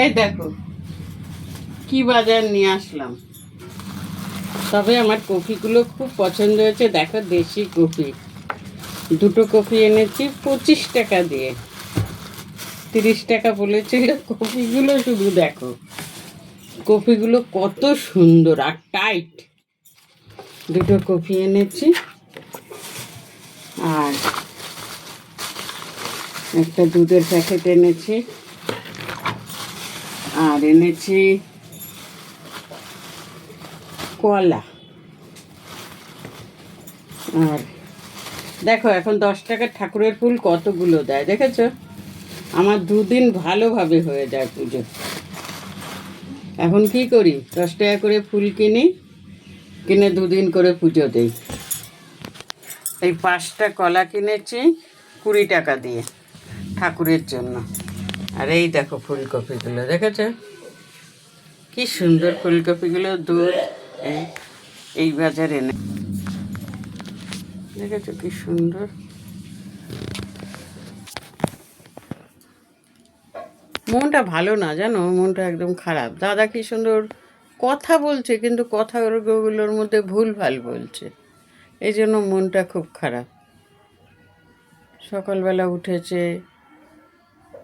এই দেখো কি বাজার নিয়ে আসলাম। তবে আমার কফিগুলো খুব পছন্দ হয়েছে। দেখো দেশি কফি, দুটো কফি এনেছি 25 টাকা দিয়ে। 30 টাকা বলেছিল কফিগুলো। শুধু দেখো কফিগুলো কত সুন্দর আর টাইট। দুটো কফি এনেছি আর একটা দুধের প্যাকেট এনেছি আর এনেছি কলা। আর দেখো এখন 10 টাকার ঠাকুরের ফুল কতগুলো দেয় দেখেছো। আমার দুদিন ভালোভাবে হয়ে যায় পুজো। এখন কি করি, 10 টাকা করে ফুল কিনে দুদিন করে পুজো দেই। এই 5টা কলা কিনেছি 20 টাকা দিয়ে ঠাকুরের জন্য। আর এই দেখো ফুলকপিগুলো দেখেছো কি সুন্দর ফুলকপিগুলো। দুধ এই বাজারে এনে দেখেছো কি সুন্দর। মনটা ভালো না জানো, মনটা একদম খারাপ। দাদা কি সুন্দর কথা বলছে কিন্তু কথাগুলোর মধ্যে ভুলভাল বলছে, এই জন্য মনটা খুব খারাপ। সকালবেলা উঠেছে,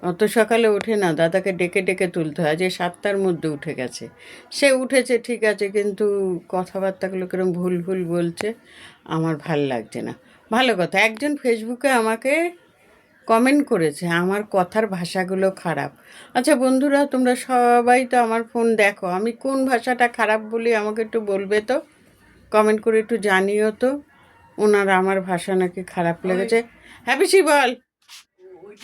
অত সকালে ওঠে না, দাদাকে ডেকে ডেকে তুলতে হয়। যে 7টার মধ্যে উঠে গেছে, সে উঠেছে ঠিক আছে, কিন্তু কথাবার্তাগুলো কিরম ভুল ভুল বলছে, আমার ভাল লাগছে না। ভালো কথা, একজন ফেসবুকে আমাকে কমেন্ট করেছে আমার কথার ভাষাগুলো খারাপ। আচ্ছা বন্ধুরা, তোমরা সবাই তো আমার ফোন দেখো, আমি কোন ভাষাটা খারাপ বলি আমাকে একটু বলবে তো, কমেন্ট করে একটু জানিও তো। ওনার আমার ভাষা নাকি খারাপ লেগেছে। হ্যাঁ পিসি বল।